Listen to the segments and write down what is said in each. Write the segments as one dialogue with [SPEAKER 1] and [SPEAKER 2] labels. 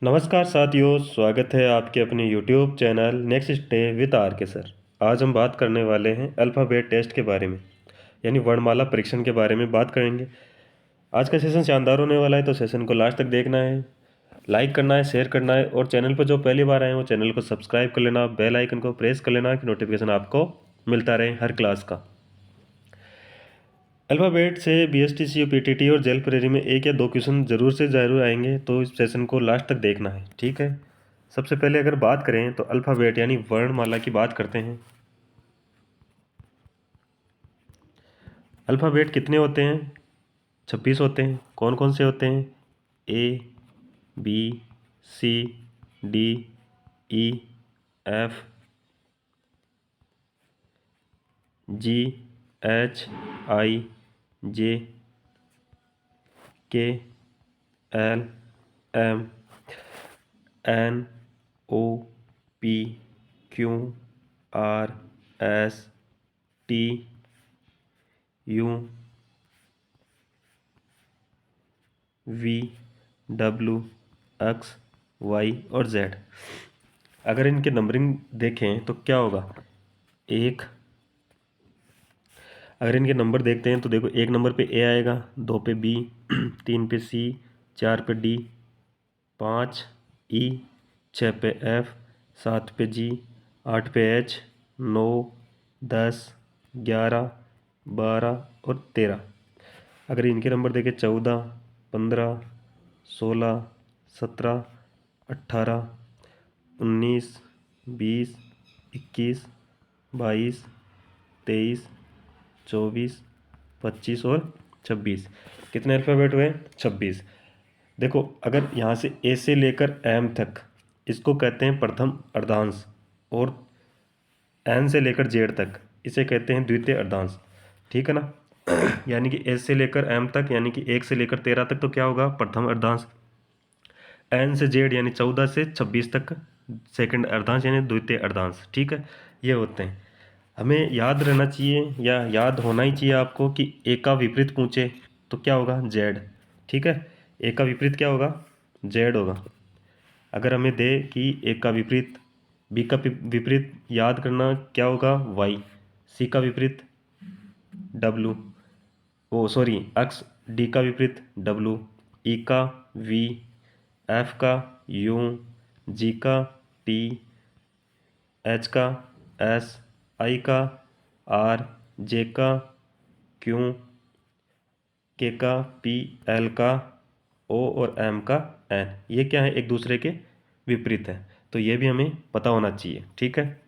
[SPEAKER 1] नमस्कार साथियों, स्वागत है आपके अपने YouTube channel next day with R K sir. आज हम बात करने वाले हैं अल्फ़ाबेट टेस्ट के बारे में, यानी वर्णमाला परीक्षण के बारे में बात करेंगे। आज का सेशन शानदार होने वाला है, तो सेशन को लास्ट तक देखना है, लाइक करना है, शेयर करना है और चैनल पर जो पहली बार आए हैं वो चैनल को सब्सक्राइब कर लेना, बेल आइकन को प्रेस कर लेना कि नोटिफिकेशन आपको मिलता रहे हर क्लास का। अल्फ़ाबेट से BSTC, PTT और जेल प्रेरी में एक या दो क्वेश्चन ज़रूर आएंगे, तो इस सेशन को लास्ट तक देखना है, ठीक है। सबसे पहले अगर बात करें तो अल्फ़ाबेट यानी वर्णमाला की बात करते हैं। अल्फ़ाबेट कितने होते हैं? 26 होते हैं। कौन कौन से होते हैं? ABCDEFGHIJKLMNOPQRSTU VWXY और Z। अगर इनके नंबरिंग देखें तो क्या होगा? एक, अगर इनके नंबर देखते हैं तो देखो, एक नंबर पे ए आएगा, दो पे बी, तीन पे सी, चार पे डी, पाँच ई, छः पे एफ, सात पे जी, आठ पे एच, 9, 10, 11, 12 और 13। अगर इनके नंबर देखें 14, 15, 16, 17, 18, 19, 20, 21, 22, 23, 24, 25 और 26। कितने अल्फ़ाबेट हुए? 26। देखो, अगर यहाँ से ए से लेकर एम तक, इसको कहते हैं प्रथम अर्धांश, और एन से लेकर जेड तक इसे कहते हैं द्वितीय अर्धांश, ठीक है ना। यानी कि एस से लेकर एम तक, यानी कि 1 से लेकर 13 तक तो क्या होगा? प्रथम अर्धांश। एन से जेड यानी 14 से 26 तक सेकंड अर्धांश यानी द्वितीय अर्धांश, ठीक है। ये होते हैं। हमें याद रहना चाहिए या याद होना ही चाहिए आपको कि ए का विपरीत पूछे तो क्या होगा? जेड, ठीक है। ए का विपरीत क्या होगा? जेड होगा। अगर हमें दे कि ए का विपरीत, बी का विपरीत याद करना क्या होगा? वाई। सी का विपरीत डब्लू, ओ सॉरी एक्स। डी का विपरीत डब्लू। ई का वी। एफ का यू। जी का टी। एच का एस। आई का आर। जे का क्यू। के का पी। एल का ओ और एम का एन। ये क्या है? एक दूसरे के विपरीत है, तो ये भी हमें पता होना चाहिए, ठीक है।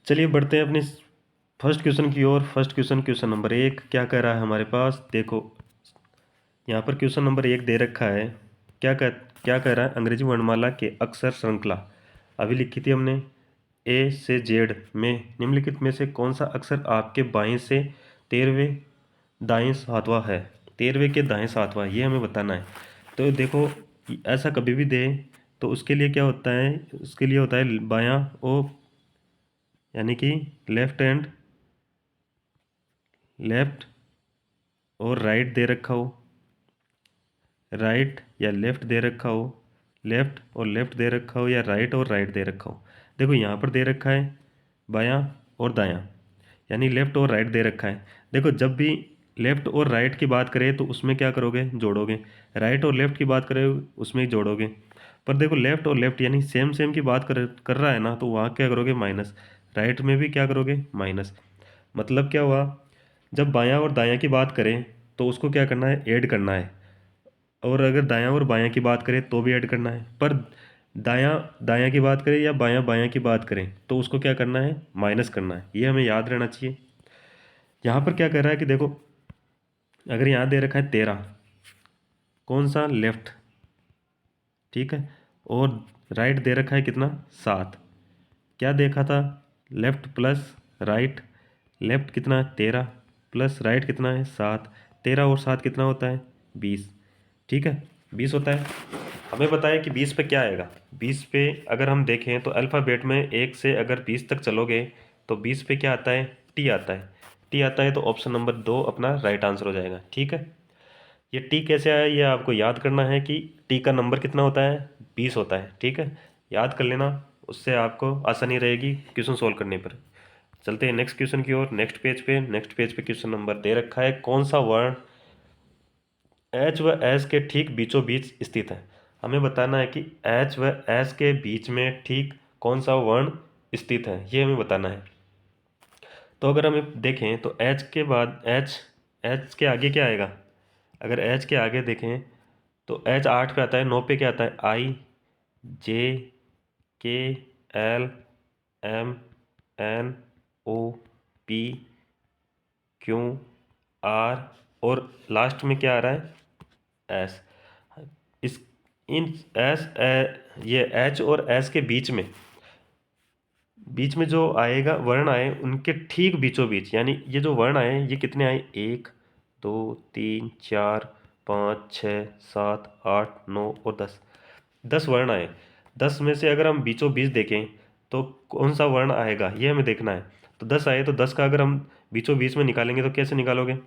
[SPEAKER 1] चलिए बढ़ते हैं अपने फर्स्ट क्वेश्चन की ओर। फर्स्ट क्वेश्चन, क्वेश्चन नंबर 1 क्या कह रहा है हमारे पास? देखो, यहाँ पर क्वेश्चन नंबर 1 दे रखा है। क्या कह रहा है? अंग्रेजी वर्णमाला के अक्षर श्रृंखला अभी लिखी थी हमने। ए से जेड में निम्नलिखित में से कौन सा अक्षर आपके बाएं से 13वें दाएं सातवां है? 13वें के दाएं सातवां, ये हमें बताना है। तो देखो, ऐसा कभी भी दे तो उसके लिए क्या होता है? उसके लिए होता है बायां ओ, यानी कि लेफ्ट और राइट दे रखा हो, राइट या लेफ्ट दे रखा हो, लेफ्ट और लेफ्ट दे रखा हो, या राइट और राइट दे रखा हो। देखो, यहाँ पर दे रखा है बायां और दायां, यानी लेफ्ट और राइट दे रखा है। देखो, जब भी लेफ्ट और राइट की बात करें तो उसमें क्या करोगे? जोड़ोगे। राइट और लेफ्ट की बात करें उसमें ही जोड़ोगे। पर देखो, लेफ्ट और लेफ्ट यानी सेम सेम की बात कर रहा है ना, तो वहाँ क्या करोगे? माइनस। राइट में भी क्या करोगे? माइनस। मतलब क्या हुआ? जब बायां और दायां की बात करें तो उसको क्या करना है? ऐड करना है। और अगर दायां और बायां की बात करें तो भी ऐड करना है। पर दायां दायां की बात करें या बायां बायां की बात करें तो उसको क्या करना है? माइनस करना है। ये हमें याद रहना चाहिए। यहाँ पर क्या कह रहा है कि देखो, अगर यहाँ दे रखा है 13, कौन सा? लेफ्ट, ठीक है। और राइट दे रखा है कितना? 7। क्या देखा था? Left plus right. लेफ्ट कितना है? 13 प्लस राइट कितना है? 7। 13 और 7 कितना होता है? 20, ठीक है। 20 होता है। हमें बताया कि 20 पे क्या आएगा? 20 पे अगर हम देखें तो अल्फ़ाबेट में 1 से अगर 20 तक चलोगे तो 20 पे क्या आता है? टी आता है। टी आता है तो ऑप्शन नंबर 2 अपना राइट आंसर हो जाएगा, ठीक है। ये टी कैसे आया ये आपको याद करना है कि टी का नंबर कितना होता है, 20 होता है। ठीक है, याद कर लेना, उससे आपको आसानी रहेगी क्वेश्चन सोल्व करने पर। चलते हैं नेक्स्ट क्वेश्चन की ओर। नेक्स्ट पेज पे क्वेश्चन नंबर दे रखा है, कौन सा वर्ण एच व एस के ठीक बीचों बीच स्थित है। हमें बताना है कि एच व एस के बीच में ठीक कौन सा वर्ण स्थित है, ये हमें बताना है। तो अगर हमें देखें तो एच के बाद एच के आगे क्या आएगा, अगर एच के आगे देखें तो एच 8 पे आता है, 9 पे क्या आता है, I J K L M N O P Q R और लास्ट में क्या आ रहा है, एस। इस इन एस ये एच और एस के बीच में जो आएगा वर्ण आए उनके ठीक बीचों बीच, यानी ये जो वर्ण आए ये कितने आए, 1 2 3 4 5 6 7 8 9 और 10, 10 वर्ण आए। 10 में से अगर हम बीचों बीच देखें तो कौन सा वर्ण आएगा ये हमें देखना है। तो 10 आए तो 10 का अगर हम बीचों बीच में निकालेंगे तो कैसे निकालोगे,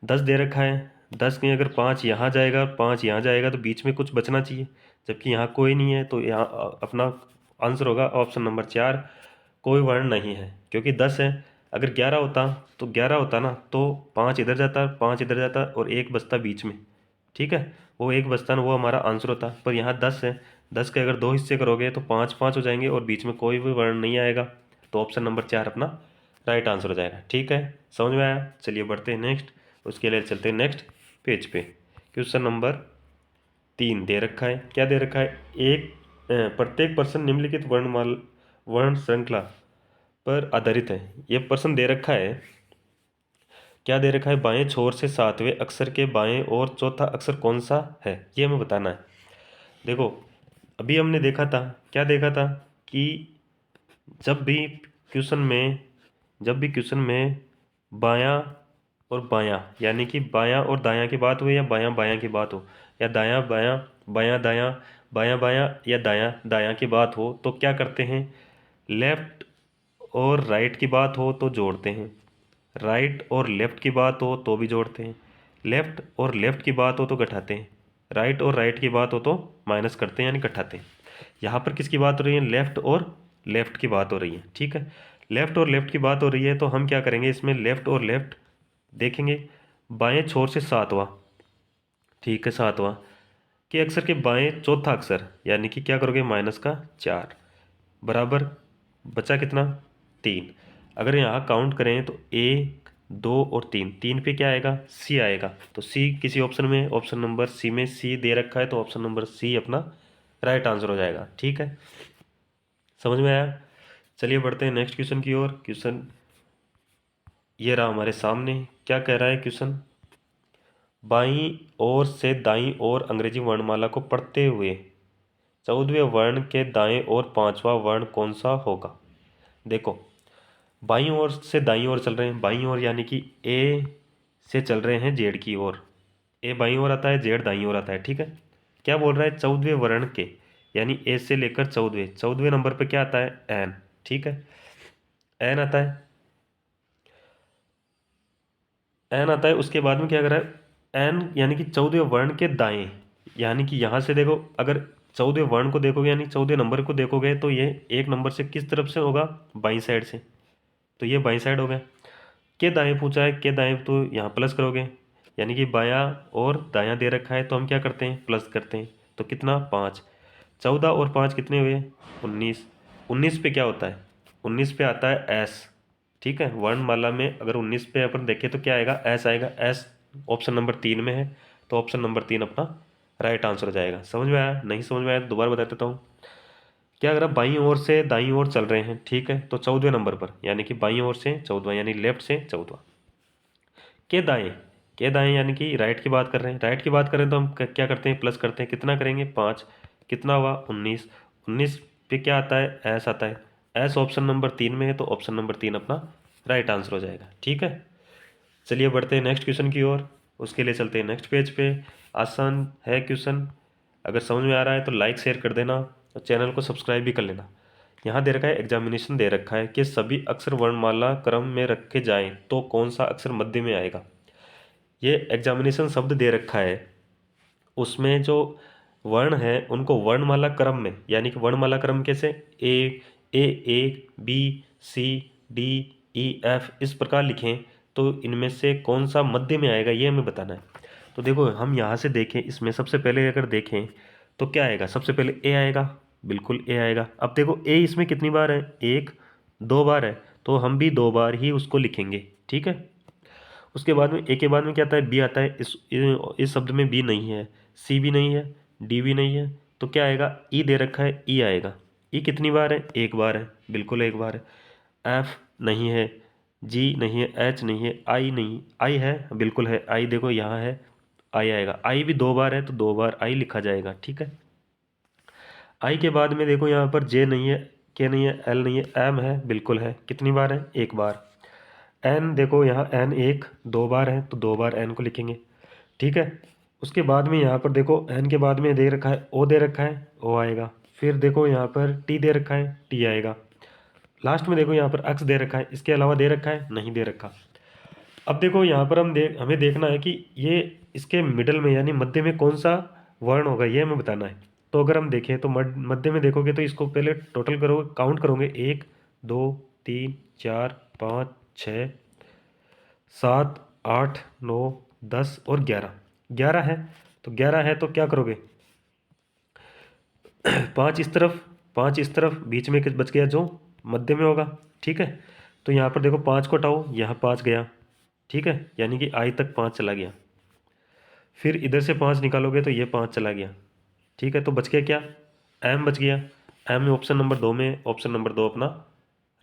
[SPEAKER 1] 10 दे रखा है, 10 में अगर 5 यहाँ जाएगा 5 यहाँ जाएगा तो बीच में कुछ बचना चाहिए, जबकि यहाँ कोई नहीं है, तो यहाँ अपना आंसर होगा ऑप्शन नंबर 4, कोई वर्ण नहीं है। क्योंकि 10 है, अगर 11 होता तो 11 होता ना तो 5 इधर जाता 5 इधर जाता और एक बचता बीच में। ठीक है, वो एक बचता ना वो हमारा आंसर होता, पर यहाँ 10 है, 10 के अगर 2 हिस्से करोगे तो 5 5 हो जाएंगे और बीच में कोई भी वर्ण नहीं आएगा, तो ऑप्शन नंबर 4 अपना राइट आंसर हो जाएगा। ठीक है, समझ में आया। चलिए बढ़ते हैं नेक्स्ट, उसके लिए चलते हैं नेक्स्ट पेज पे। क्वेश्चन नंबर 3 दे रखा है, क्या दे रखा है, एक प्रत्येक प्रश्न निम्नलिखित वर्ण श्रृंखला पर आधारित है। ये प्रश्न दे रखा है, क्या दे रखा है, बाएं छोर से 7वें अक्षर के बाएं और चौथा अक्षर कौन सा है, ये हमें बताना है। देखो अभी हमने देखा था, क्या देखा था कि जब भी क्वेश्चन में बायां और बायां यानी कि बायां और दायां की बात हो, या बायां बायां की बात हो, या दायां बायां बायां दायां बायां बायां या दायां दायां की बात हो, तो क्या करते हैं, लेफ्ट और राइट की बात हो तो जोड़ते हैं, राइट और लेफ्ट की बात हो तो भी जोड़ते हैं, लेफ्ट और लेफ्ट की बात हो तो घटाते हैं, राइट और राइट की बात हो तो माइनस करते हैं यानी घटाते हैं। यहाँ पर किसकी बात हो रही है, लेफ्ट और लेफ्ट की बात हो रही है। ठीक है, लेफ्ट और लेफ्ट की बात हो रही है तो हम क्या करेंगे, इसमें लेफ्ट और लेफ्ट देखेंगे, बाएं छोर से 7वां, ठीक है 7वां के अक्षर के बाएं चौथा अक्षर, यानी कि क्या करोगे, -4 बराबर बचा कितना, 3। अगर यहाँ काउंट करें तो 1 2 और 3, 3 पे क्या आएगा, सी आएगा, तो सी किसी ऑप्शन में, ऑप्शन नंबर सी में सी दे रखा है तो ऑप्शन नंबर सी अपना राइट आंसर हो जाएगा। ठीक है, समझ में आया। चलिए बढ़ते हैं नेक्स्ट क्वेश्चन की ओर। क्वेश्चन ये रहा हमारे सामने, क्या कह रहा है क्वेश्चन, बाईं ओर से दाईं ओर अंग्रेजी वर्णमाला को पढ़ते हुए 14वें वर्ण के दाएं ओर 5वां वर्ण कौन सा होगा। देखो बाईं ओर से दाईं ओर चल रहे हैं, बाईं ओर यानी कि ए से चल रहे हैं जेड की ओर, ए बाईं ओर आता है जेड दाईं ओर आता है। ठीक है, क्या बोल रहा है, 14वें वर्ण के, यानी ए से लेकर 14वें नंबर पे क्या आता है, एन। ठीक है, एन आता है, एन आता है, उसके बाद में क्या कर रहा है, एन यानी कि 14वें वर्ण के दाएं, यानी कि यहाँ से देखो अगर 14वें वर्ण को देखोगे यानी 14वें नंबर को देखोगे तो ये एक नंबर से किस तरफ से होगा, बाईं साइड से, तो ये बाईं साइड हो गया। के दाएं पूछा है, के दाएं तो यहाँ प्लस करोगे, यानी कि बायां और दायां दे रखा है तो हम क्या करते हैं, प्लस करते हैं, तो कितना 5, 14 और 5 कितने हुए, 19। 19 पे क्या होता है, 19 पे आता है एस। ठीक है, वर्णमाला में अगर 19 पे अपन देखें तो क्या आएगा, एस आएगा, एस ऑप्शन नंबर 3 में है, तो ऑप्शन नंबर 3 अपना राइट आंसर हो जाएगा। समझ में आया, नहीं समझ में आया तो दोबारा बता देता हूँ। क्या अगर आप बाईं ओर से दाईं ओर चल रहे हैं, ठीक है, तो 14वें नंबर पर, यानी कि बाईं ओर से 14वां यानी लेफ्ट से 14वां, के दाएं, के दाएं यानी कि राइट की बात कर रहे हैं, राइट की बात करें तो हम क्या करते हैं, प्लस करते हैं, कितना करेंगे 5, कितना हुआ 19, 19 पे क्या आता है, एस आता है, एस ऑप्शन नंबर 3 में है तो ऑप्शन नंबर 3 अपना राइट आंसर हो जाएगा। ठीक है, चलिए बढ़ते हैं नेक्स्ट क्वेश्चन की ओर, उसके लिए चलते हैं नेक्स्ट पेज पे। आसान है क्वेश्चन, अगर समझ में आ रहा है तो लाइक शेयर कर देना और चैनल को सब्सक्राइब भी कर लेना। यहाँ दे रखा है, एग्जामिनेशन दे रखा है कि सभी अक्षर वर्णमाला क्रम में रखे जाएं तो कौन सा अक्षर मध्य में आएगा। ये एग्जामिनेशन शब्द दे रखा है, उसमें जो वर्ण है उनको वर्णमाला क्रम में, यानी कि वर्णमाला क्रम कैसे, A B C D E F इस प्रकार लिखें, तो इनमें से कौन सा मध्य में आएगा ये हमें बताना है। तो देखो हम यहाँ से देखें, इसमें सबसे पहले अगर देखें तो क्या आएगा, सबसे पहले ए आएगा, बिल्कुल ए आएगा। अब देखो ए इसमें कितनी बार है, एक दो बार है, तो हम भी दो बार ही उसको लिखेंगे, ठीक है। उसके बाद में ए के बाद में क्या आता है, बी आता है। इस शब्द में बी नहीं है, सी भी नहीं है, डी भी नहीं है, तो क्या आएगा, ई दे रखा है, ई आएगा। ई कितनी बार है, एक बार है, बिल्कुल एक बार है। एफ नहीं है, जी नहीं है, एच नहीं है, आई नहीं, आई है, बिल्कुल है, आई देखो यहाँ है, आई आएगा। आई भी दो बार है, तो दो बार आई लिखा जाएगा, ठीक है। आई के बाद में देखो यहाँ पर जे नहीं है, के नहीं है, एल नहीं है, एम है, बिल्कुल है, कितनी बार है, एक बार। एन देखो यहाँ एन एक दो बार है, तो दो बार एन को लिखेंगे, ठीक है। उसके बाद में यहाँ पर देखो एन के बाद में दे रखा है ओ, दे रखा है, ओ आएगा। फिर देखो यहाँ पर टी दे रखा है, टी आएगा। लास्ट में देखो यहाँ पर एक्स दे रखा है, इसके अलावा दे रखा है, नहीं दे रखा। अब देखो यहाँ पर हमें देखना है कि ये इसके मिडल में यानी मध्य में कौन सा वर्ण होगा, ये हमें बताना है। तो अगर हम देखें तो मध्य में देखोगे तो इसको पहले टोटल करोगे, काउंट करोगे, एक दो तीन चार पाँच छः सात आठ नौ 10 और 11, 11 है। तो 11 है तो क्या करोगे, पाँच इस तरफ, पाँच इस तरफ, बीच में किस बच गया, जो मध्य में होगा, ठीक है। तो यहाँ पर देखो पाँच को हटाओ, यहाँ पाँच गया, ठीक है, यानी कि आई तक पाँच चला गया। फिर इधर से पाँच निकालोगे तो ये पाँच चला गया, ठीक है। तो बच गया क्या, एम बच गया। एम में ऑप्शन नंबर दो में, ऑप्शन नंबर दो अपना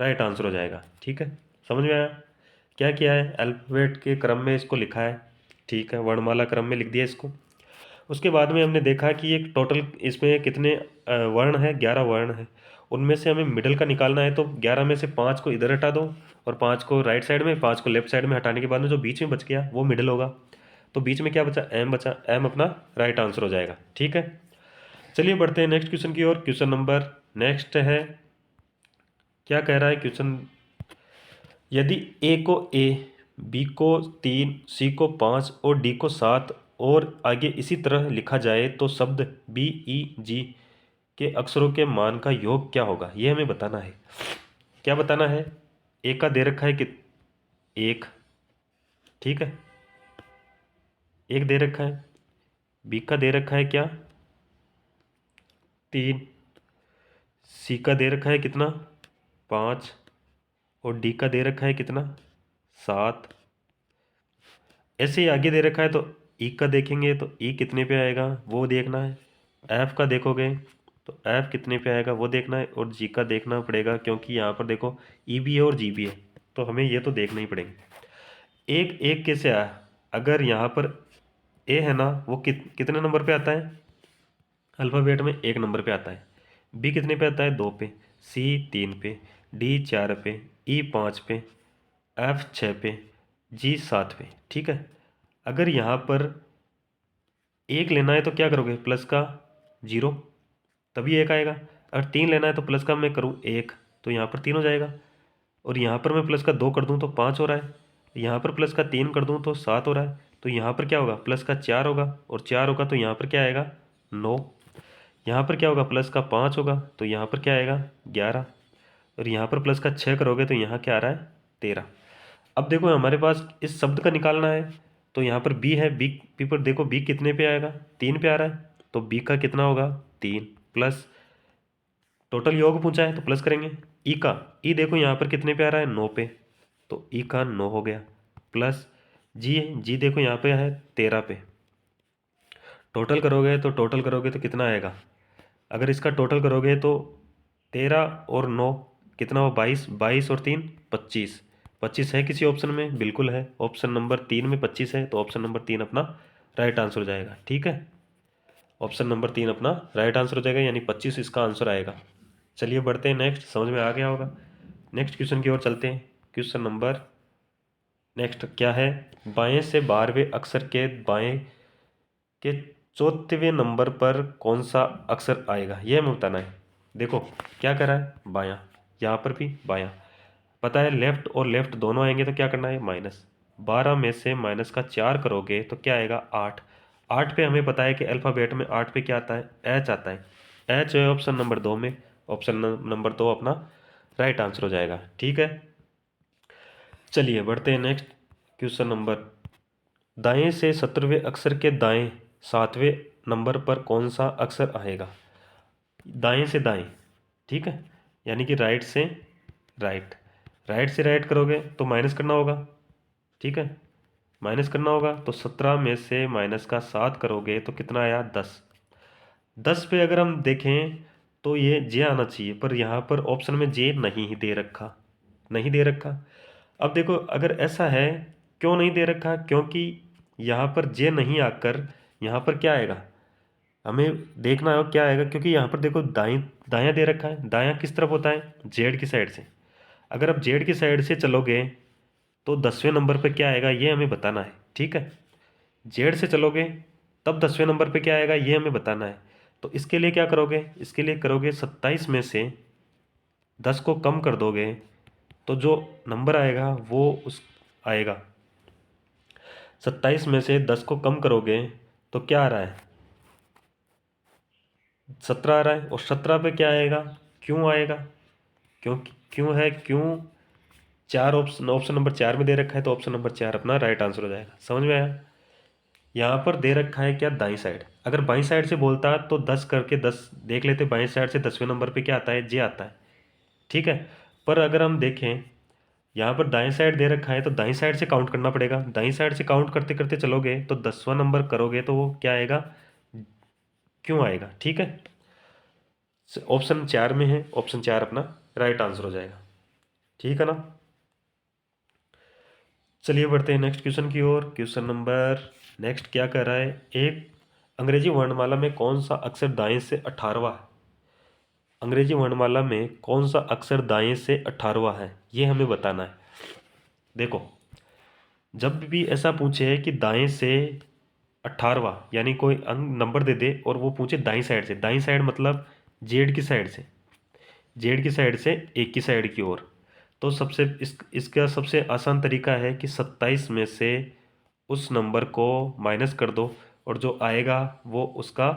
[SPEAKER 1] राइट आंसर हो जाएगा, ठीक है। समझ में आया, क्या किया है, अल्फ़ाबेट के क्रम में इसको लिखा है, ठीक है, वर्णमाला क्रम में लिख दिया इसको। उसके बाद में हमने देखा कि एक टोटल इसमें कितने वर्ण है, 11 वर्ण है। उनमें से हमें मिडल का निकालना है, तो 11 में से 5 को इधर हटा दो और 5 को राइट साइड में, 5 को लेफ्ट साइड में हटाने के बाद में जो बीच में बच गया वो मिडल होगा। तो बीच में क्या बचा, एम बचा, एम अपना राइट आंसर हो जाएगा, ठीक है। चलिए बढ़ते हैं नेक्स्ट क्वेश्चन की ओर। क्वेश्चन नंबर नेक्स्ट है, क्या कह रहा है क्वेश्चन, यदि ए को ए, बी को 3, सी को 5 और डी को 7 और आगे इसी तरह लिखा जाए तो शब्द बी ई जी के अक्षरों के मान का योग क्या होगा, ये हमें बताना है। क्या बताना है, ए का दे रखा है कि एक, ठीक है, एक दे रखा है। बी का दे रखा है क्या, 3। सी का दे रखा है कितना, 5 और डी का दे रखा है कितना, 7। ऐसे ही आगे दे रखा है तो ई का देखेंगे तो ई कितने पे आएगा वो देखना है। एफ का देखोगे तो एफ कितने पे आएगा वो देखना है, और जी का देखना पड़ेगा क्योंकि यहाँ पर देखो ई भी है और जी भी है, तो हमें ये तो देखना ही पड़ेंगे। एक एक कैसे आया, अगर यहाँ पर ए है ना वो कितने नंबर पे आता है, अल्फ़ाबेट में एक नंबर पे आता है। बी कितने पे आता है, 2 पे। सी 3 पे, डी 4 पे, ई 5 पे, एफ 6 पे, जी 7 पे, ठीक है। अगर यहाँ पर एक लेना है तो क्या करोगे, प्लस का 0 तभी एक आएगा। अगर 3 लेना है तो प्लस का मैं करूँ 1 तो यहाँ पर 3 हो जाएगा। और यहाँ पर मैं प्लस का 2 कर दूँ तो 5 हो रहा है। यहाँ पर प्लस का 3 कर दूँ तो 7 हो रहा है। तो यहाँ पर क्या होगा, प्लस का 4 होगा, और 4 होगा तो यहाँ पर क्या आएगा, 9। यहाँ पर क्या होगा, प्लस का 5 होगा तो यहाँ पर क्या आएगा, 11। और यहाँ पर प्लस का 6 करोगे तो यहाँ क्या आ रहा है, 13। अब देखो हमारे पास इस शब्द का निकालना है, तो यहाँ पर बी है, बी पर देखो बी कितने पे आएगा, 3 पे आ रहा है, तो बी का कितना होगा, 3 प्लस टोटल योग पूछा है तो प्लस करेंगे। ई का, ई देखो यहाँ पर कितने पे आ रहा है, 9 पे, तो ई का 9 हो गया। प्लस जी, जी देखो यहाँ पे है 13 पे, टोटल करोगे तो कितना आएगा, अगर इसका टोटल करोगे तो 13 और 9 कितना हो, 22, 22 और 3 25, 25 है किसी ऑप्शन में, बिल्कुल है, ऑप्शन नंबर 3 में 25 है, तो ऑप्शन नंबर 3 अपना राइट आंसर हो जाएगा, ठीक है। ऑप्शन नंबर 3 अपना राइट आंसर हो जाएगा, यानी 25 इसका आंसर आएगा। चलिए बढ़ते हैं नेक्स्ट, समझ में आ गया होगा। नेक्स्ट क्वेश्चन की ओर चलते हैं। क्वेश्चन नंबर नेक्स्ट क्या है, बाएं से 12वें अक्षर के बाएं के 4वें नंबर पर कौन सा अक्षर आएगा, ये हमें बताना है। देखो क्या कर रहा है, बायां, यहाँ पर भी बायां, पता है लेफ्ट और लेफ्ट दोनों आएंगे तो क्या करना है, माइनस। 12 में से -4 करोगे तो क्या आएगा 8। 8 पे हमें पता है कि अल्फ़ाबेट में 8 पे क्या आता है, एच आता है। एच है ऑप्शन नंबर 2 में। ऑप्शन नंबर 2 अपना राइट आंसर हो जाएगा। ठीक है, चलिए बढ़ते हैं नेक्स्ट क्वेश्चन नंबर। दाएं से 17वें अक्षर के दाएं 7वें नंबर पर कौन सा अक्षर आएगा। दाएं से दाएं, ठीक है, यानी कि राइट से राइट। राइट से राइट करोगे तो माइनस करना होगा, ठीक है, माइनस करना होगा। तो 17 में से -7 करोगे तो कितना आया 10। 10 पे अगर हम देखें तो ये जे आना चाहिए, पर यहाँ पर ऑप्शन में जे नहीं ही दे रखा, नहीं दे रखा। अब देखो अगर ऐसा है, क्यों नहीं दे रखा, क्योंकि यहाँ पर जे नहीं आकर यहाँ पर क्या आएगा, हमें देखना है क्या आएगा। क्योंकि यहाँ पर देखो दाएं दायां दे रखा है, दायां किस तरफ होता है, जेड की साइड से। अगर आप जेड की साइड से चलोगे तो 10वें नंबर पे क्या आएगा ये हमें बताना है, ठीक है। जेड से चलोगे तब 10वें नंबर पे क्या आएगा ये हमें बताना है। तो इसके लिए क्या करोगे, इसके लिए करोगे 27 में से 10 को कम कर दोगे तो जो नंबर आएगा वो उस आएगा। 27 में से 10 को कम करोगे तो क्या आ रहा है, 17 आ रहा है। और 17 पे क्या आएगा, क्यों आएगा, क्यों, क्यों है, क्यों 4 ऑप्शन, ऑप्शन नंबर 4 में दे रखा है तो ऑप्शन नंबर 4 अपना राइट आंसर हो जाएगा। समझ में आया। यहाँ पर दे रखा है क्या, दाई साइड। अगर बाई साइड से बोलता तो 10 करके 10 देख लेते, बाई साइड से 10वें नंबर पे क्या आता है, जे आता है, ठीक है। पर अगर हम देखें यहाँ पर दाएं साइड दे रखा है तो दाएं साइड से काउंट करना पड़ेगा। दाएं साइड से काउंट करते करते चलोगे तो 10वां नंबर करोगे तो वो क्या आएगा, क्यों आएगा, ठीक है। ऑप्शन 4 में है, ऑप्शन 4 अपना राइट आंसर हो जाएगा, ठीक है ना। चलिए बढ़ते हैं नेक्स्ट क्वेश्चन की ओर। क्वेश्चन नंबर नेक्स्ट क्या कर रहा है, एक अंग्रेजी वर्णमाला में कौन सा अक्षर दाएं से 18वां है। अंग्रेजी वर्णमाला में कौन सा अक्षर दाएं से 18वां है ये हमें बताना है। देखो जब भी ऐसा पूछे कि दाएं से 18वां, यानी कोई अंक नंबर दे दे और वो पूछे दाईं साइड से, दाईं साइड मतलब जेड की साइड से, जेड की साइड से एक की साइड की ओर, तो सबसे इसका सबसे आसान तरीका है कि 27 में से उस नंबर को माइनस कर दो और जो आएगा वो उसका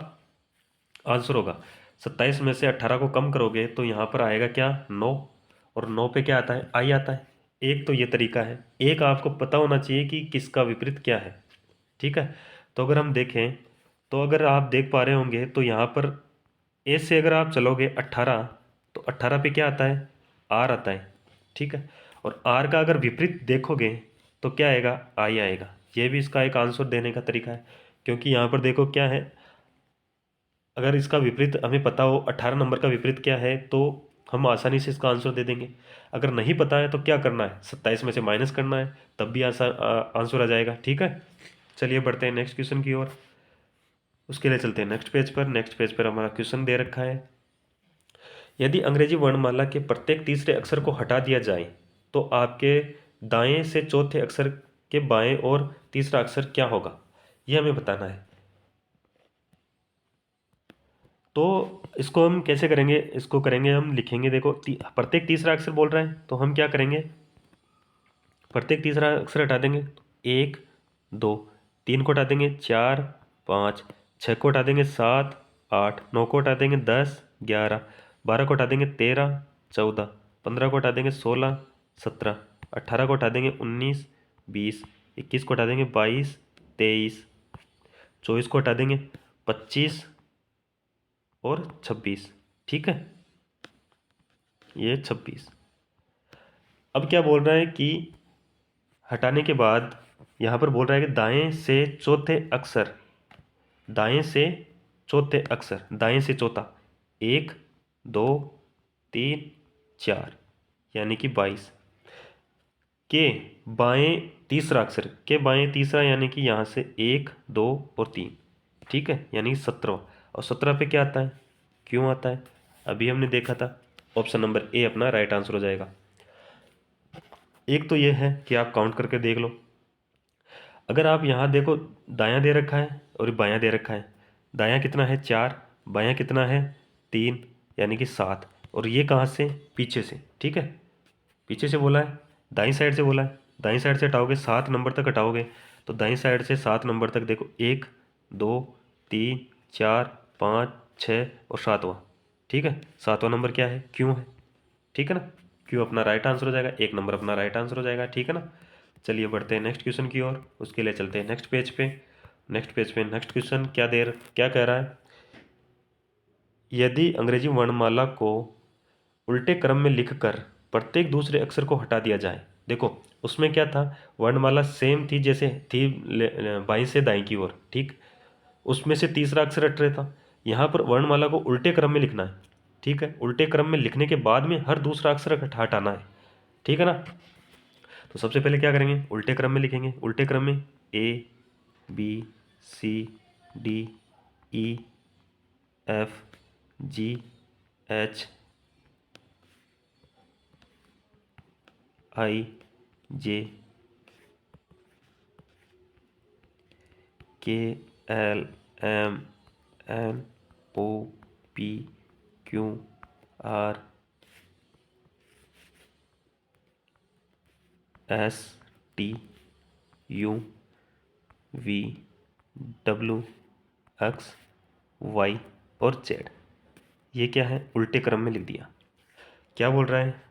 [SPEAKER 1] आंसर होगा। 27 में से 18 को कम करोगे तो यहाँ पर आएगा क्या, 9। और 9 पे क्या आता है, आई आता है। एक तो ये तरीका है, एक आपको पता होना चाहिए कि किसका विपरीत क्या है, ठीक है। तो अगर हम देखें तो अगर आप देख पा रहे होंगे तो यहाँ पर ए से अगर आप चलोगे 18 तो 18 पे क्या आता है, आर आता है, ठीक है। और आर का अगर विपरीत देखोगे तो क्या आएगा, आई आएगा। ये भी इसका एक आंसर देने का तरीका है। क्योंकि यहाँ पर देखो क्या है, अगर इसका विपरीत हमें पता हो 18 नंबर का विपरीत क्या है तो हम आसानी से इसका आंसर दे देंगे। अगर नहीं पता है तो क्या करना है, 27 में से माइनस करना है, तब भी आंसर आ जाएगा, ठीक है। चलिए बढ़ते हैं नेक्स्ट क्वेश्चन की ओर। उसके लिए चलते हैं नेक्स्ट पेज पर। नेक्स्ट पेज पर हमारा क्वेश्चन दे रखा है, यदि अंग्रेजी वर्णमाला के प्रत्येक तीसरे अक्षर को हटा दिया जाए तो आपके दाएं से चौथे अक्षर के बाएं और तीसरा अक्षर क्या होगा, यह हमें बताना है। तो इसको हम कैसे करेंगे, इसको करेंगे हम लिखेंगे, देखो प्रत्येक तीसरा अक्षर बोल रहा है तो हम क्या करेंगे, प्रत्येक तीसरा अक्षर हटा देंगे। 1 2 3 को हटा देंगे, 4 5 6 को हटा देंगे, 7 8 9 को हटा देंगे, 10 11 12 को हटा देंगे, 13 14 15 को हटा देंगे, 16 17 18 को हटा देंगे, 19 20 21 को हटा देंगे, 22 23 24 को हटा देंगे, 25 और 26, ठीक है, ये 26। अब क्या बोल रहा है कि हटाने के बाद यहाँ पर बोल रहा है कि दाएं से चौथे अक्षर, दाएं से चौथे अक्षर, दाएं से चौथा, 1 2 3 4 यानी कि 22 के बाएं तीसरा अक्षर, के बाएं तीसरा यानी कि यहाँ से 1 2 और 3, ठीक है, यानी 17। और 17 पे क्या आता है, क्यों आता है, अभी हमने देखा था। ऑप्शन नंबर ए अपना राइट आंसर हो जाएगा। एक तो ये है कि आप काउंट करके देख लो। अगर आप यहाँ देखो दायां दे रखा है और बायां दे रखा है, दायां कितना है 4, बायां कितना है 3 यानी कि 7। और ये कहाँ से, पीछे से, ठीक है, पीछे से बोला है, दाईं साइड से बोला है। दाईं साइड से हटाओगे 7 नंबर तक हटाओगे, तो दाईं साइड से 7 नंबर तक देखो 1 2 3 4 5 6 और 7वां। ठीक है, 7वां नंबर क्या है, क्यों है। ठीक है ना, क्यों अपना राइट आंसर हो जाएगा, 1 नंबर अपना राइट आंसर हो जाएगा। ठीक है ना, चलिए बढ़ते हैं नेक्स्ट क्वेश्चन की ओर। उसके लिए चलते हैं नेक्स्ट पेज पे। नेक्स्ट क्वेश्चन क्या कह रहा है, यदि अंग्रेजी वर्णमाला को उल्टे क्रम में लिखकर प्रत्येक दूसरे अक्षर को हटा दिया जाए। देखो उसमें क्या था, वर्णमाला सेम थी जैसे थी बाईं से दाईं की ओर, ठीक, उसमें से तीसरा अक्षर हट रहा था। यहाँ पर वर्णमाला को उल्टे क्रम में लिखना है। ठीक है, उल्टे क्रम में लिखने के बाद में हर दूसरा अक्षर हटाना है। ठीक है ना, तो सबसे पहले क्या करेंगे, उल्टे क्रम में लिखेंगे। उल्टे क्रम में A B C D E F G H I J K L M N O P Q R S T U V W X Y और जेड। ये क्या है, उल्टे क्रम में लिख दिया। क्या बोल रहा है,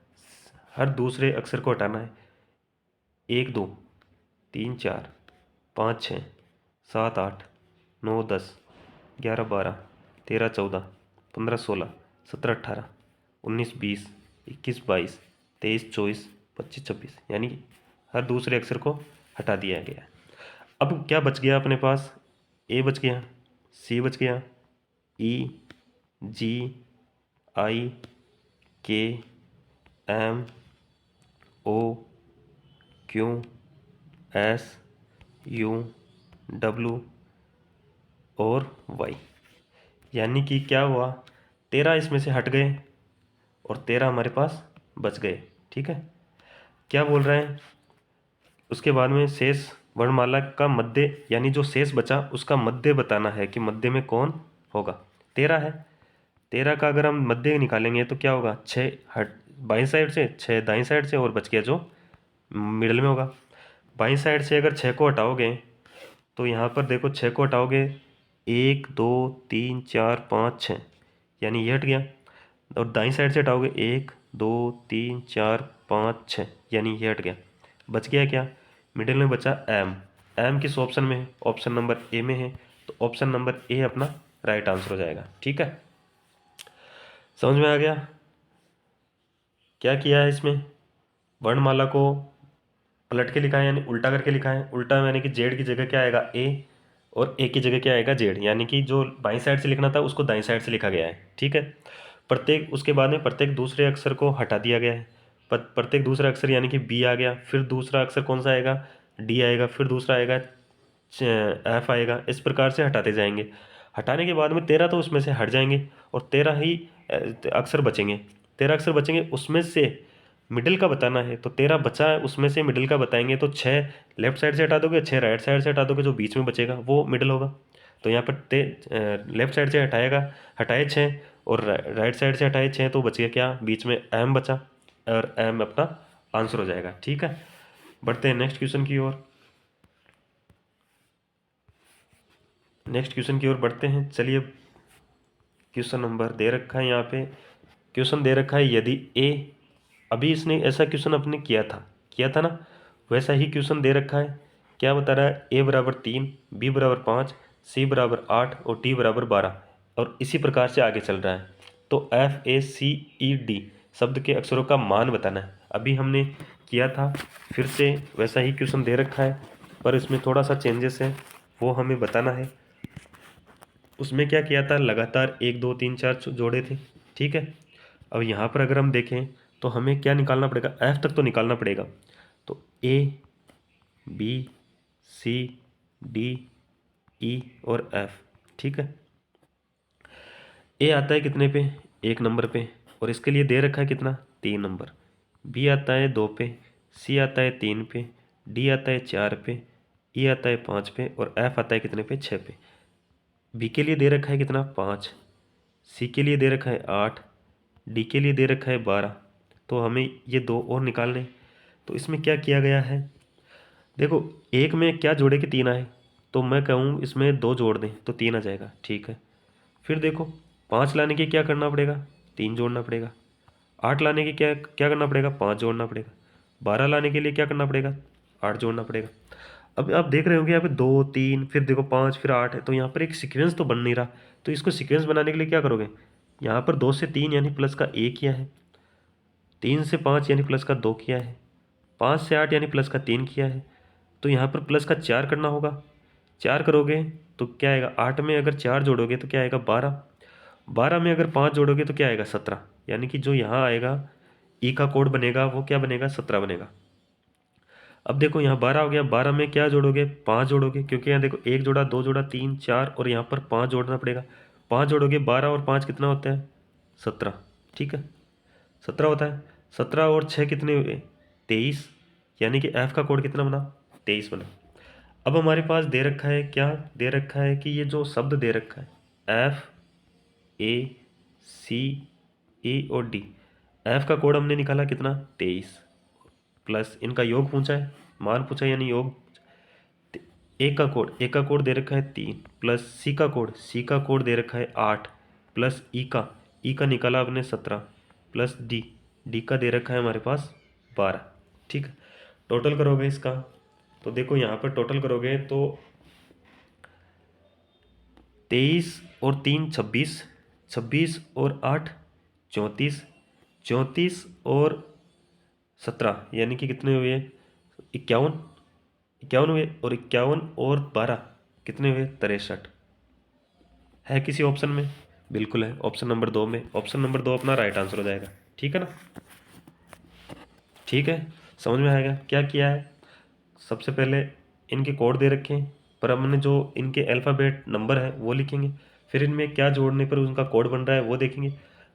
[SPEAKER 1] हर दूसरे अक्षर को हटाना है। 1 2 3 4 5 6 7 8 9 10 11 12 13 14 15 16 17 18 19 20 21 22 23 24 25 26, यानी कि हर दूसरे अक्षर को हटा दिया गया है। अब क्या बच गया अपने पास, ए बच गया, सी बच गया, ई G I K M O Q S U W और वाई। यानी कि क्या हुआ, 13 इसमें से हट गए और 13 हमारे पास बच गए। ठीक है, क्या बोल रहे हैं, उसके बाद में शेष वर्णमाला का मध्य, यानी जो शेष बचा उसका मध्य बताना है कि मध्य में कौन होगा। 13 है, 13 का अगर हम मध्य निकालेंगे तो क्या होगा, 6 हट बाईं साइड से, 6 दाईं साइड से और बच गया जो मिडल में होगा। बाईं साइड से अगर 6 को हटाओगे तो यहाँ पर देखो 6 को हटाओगे 1 2 3 4 5 6, यानी ये हट गया। और दाईं साइड से हटाओगे 1 2 3 4 5 6, यानी ये हट गया। बच गया क्या, मिडिल में बचा एम। एम किस ऑप्शन में है, ऑप्शन नंबर ए में है, तो ऑप्शन नंबर ए अपना राइट आंसर हो जाएगा। ठीक है, समझ में आ गया क्या किया है इसमें, वर्णमाला को पलट के लिखा है यानी उल्टा करके लिखा है। उल्टा यानी कि जेड की जगह क्या आएगा ए, और ए की जगह क्या आएगा जेड, यानी कि जो बाईं साइड से लिखना था उसको दाईं साइड से लिखा गया है। ठीक है, प्रत्येक उसके बाद में प्रत्येक दूसरे अक्षर को हटा दिया गया है। प्रत्येक दूसरा अक्षर यानी कि बी आ गया, फिर दूसरा अक्षर कौन सा आएगा, डी आएगा, फिर दूसरा आएगा एफ आएगा। इस प्रकार से हटाते जाएंगे। हटाने के बाद में 13 तो उसमें से हट जाएंगे और 13 ही अक्षर बचेंगे। 13 अक्षर बचेंगे, उसमें से मिडिल का बताना है, तो 13 बचा है उसमें से मिडिल का बताएंगे। तो 6 लेफ्ट साइड से हटा दोगे, 6 राइट साइड से हटा दोगे, जो बीच में बचेगा वो मिडिल होगा। तो यहाँ पर लेफ्ट साइड से हटाए 6 और राइट साइड से हटाए 6, तो बच गया क्या, बीच में एम बचा, और एम अपना आंसर हो जाएगा। ठीक है, बढ़ते हैं नेक्स्ट क्वेश्चन की ओर। नेक्स्ट क्वेश्चन की ओर बढ़ते हैं। चलिए, क्वेश्चन नंबर दे रखा है यहाँ पे, क्वेश्चन दे रखा है, यदि ए, अभी इसने ऐसा क्वेश्चन अपने किया था ना, वैसा ही क्वेश्चन दे रखा है। क्या बता रहा है, ए बराबर 3, बी बराबर 5, सी बराबर 8 और डी बराबर 12, और इसी प्रकार से आगे चल रहा है। तो F A C E D शब्द के अक्षरों का मान बताना है। अभी हमने किया था, फिर से वैसा ही क्वेश्चन दे रखा है, पर इसमें थोड़ा सा चेंजेस है, वो हमें बताना है। उसमें क्या किया था, लगातार 1 2 3 4 जोड़े थे। ठीक है, अब यहाँ पर अगर हम देखें तो हमें क्या निकालना पड़ेगा, एफ तक तो निकालना पड़ेगा। तो ए बी सी डी ई और एफ। ठीक है, ए आता है कितने पे, 1 नंबर पे, और इसके लिए दे रखा है कितना, 3 नंबर। बी आता है 2 पे, सी आता है 3 पे, डी आता है 4 पे, ई आता है 5 पे, और एफ आता है कितने पे, 6 पे। बी के लिए दे रखा है कितना, 5, सी के लिए दे रखा है 8, डी के लिए दे रखा है 12। तो हमें ये दो और निकालने, तो इसमें क्या किया गया है, देखो एक में क्या जोड़े के 3 आए, तो मैं कहूँ इसमें 2 जोड़ दें तो 3 आ जाएगा, ठीक है। फिर देखो 5 लाने के क्या करना पड़ेगा, 3 जोड़ना पड़ेगा। 8 लाने के क्या क्या करना पड़ेगा, 5 जोड़ना पड़ेगा। 12 लाने के लिए क्या करना पड़ेगा, 8 जोड़ना पड़ेगा। अब आप देख रहे होंगे यहाँ पे 2 3 फिर देखो 5 फिर 8 है, तो यहाँ पर एक सीक्वेंस तो बन नहीं रहा। तो इसको सीक्वेंस बनाने के लिए क्या करोगे, यहाँ पर 2 से 3 यानी प्लस का 1 किया है, 3 से 5 यानी प्लस का 2 किया है, 5 से 8 यानी प्लस का 3 किया है। तो यहाँ पर प्लस का 4 करना होगा। 4 करोगे तो क्या आएगा, 8 में अगर 4 जोड़ोगे तो क्या आएगा 12, 12 में अगर 5 जोड़ोगे तो क्या आएगा 17, यानी कि जो यहाँ आएगा ई का कोड बनेगा वो क्या बनेगा 17 बनेगा। अब देखो यहाँ 12 हो गया, 12 में क्या जोड़ोगे, 5 जोड़ोगे, क्योंकि यहाँ देखो 1 जोड़ा 2 जोड़ा 3 4 और यहाँ पर 5 जोड़ना पड़ेगा। 5 जोड़ोगे 12 और 5 कितना होता है 17, ठीक है 17 होता है। 17 और 6 कितने हुए 23, यानी कि एफ का कोड कितना बना 23 बना। अब हमारे पास दे रखा है, क्या दे रखा है कि ये जो शब्द दे रखा है एफ ए सी ई और डी, एफ का कोड हमने निकाला कितना 23, प्लस इनका योग पूछा है, मान पूछा है यानी योग। ए का कोड दे रखा है 3, प्लस सी का कोड दे रखा है 8, प्लस ई का निकाला आपने 17, प्लस डी का दे रखा है हमारे पास 12, ठीक है। टोटल करोगे इसका तो देखो यहाँ पर टोटल करोगे तो 23 और 3 26, 26 और 8 34, 34 और 17 यानी कि कितने हुए 51, 51 हुए, और 51 और 12 कितने हुए 63। है किसी ऑप्शन में, बिल्कुल है ऑप्शन नंबर 2 में, ऑप्शन नंबर 2 अपना राइट आंसर हो जाएगा, ठीक है ना। ठीक है, समझ में आएगा क्या किया है। सबसे पहले इनके कोड दे रखे हैं, पर हमने जो इनके अल्फ़ाबेट नंबर है वो लिखेंगे, फिर इनमें क्या जोड़ने पर उनका कोड बन रहा है वो देखेंगे।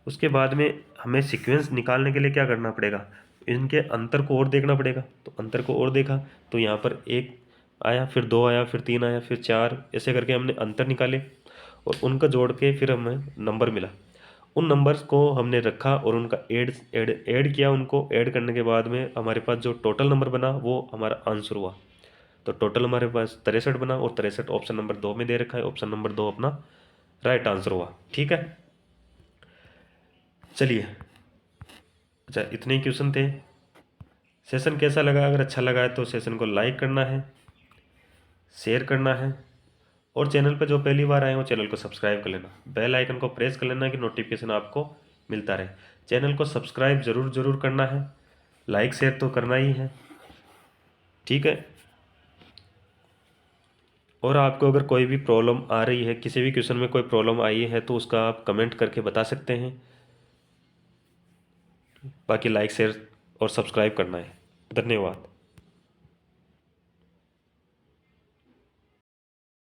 [SPEAKER 1] उसके बाद में हमें सीक्वेंस निकालने के लिए क्या करना पड़ेगा, इनके अंतर को और देखना पड़ेगा। तो अंतर को और देखा तो यहाँ पर 1 आया, फिर 2 आया, फिर 3 आया, फिर 4, ऐसे करके हमने अंतर निकाले और उनका जोड़ के फिर हमें नंबर मिला। उन नंबर्स को हमने रखा और उनका ऐड किया। उनको ऐड करने के बाद में हमारे पास जो टोटल नंबर बना वो हमारा आंसर हुआ। तो टोटल हमारे पास 63 बना, और 63 ऑप्शन नंबर 2 में दे रखा है, ऑप्शन नंबर 2 अपना राइट आंसर हुआ, ठीक है। चलिए, अच्छा इतने ही क्वेश्चन थे। सेशन कैसा लगा, अगर अच्छा लगा है तो सेशन को लाइक करना है, शेयर करना है, और चैनल पर जो पहली बार आए हो चैनल को सब्सक्राइब कर लेना, बेल आइकन को प्रेस कर लेना कि नोटिफिकेशन आपको मिलता रहे। चैनल को सब्सक्राइब ज़रूर करना है, लाइक शेयर तो करना ही है, ठीक है। और आपको अगर कोई भी प्रॉब्लम आ रही है, किसी भी क्वेश्चन में कोई प्रॉब्लम आई है तो उसका आप कमेंट करके बता सकते हैं। बाकी लाइक शेयर और सब्सक्राइब करना है। धन्यवाद।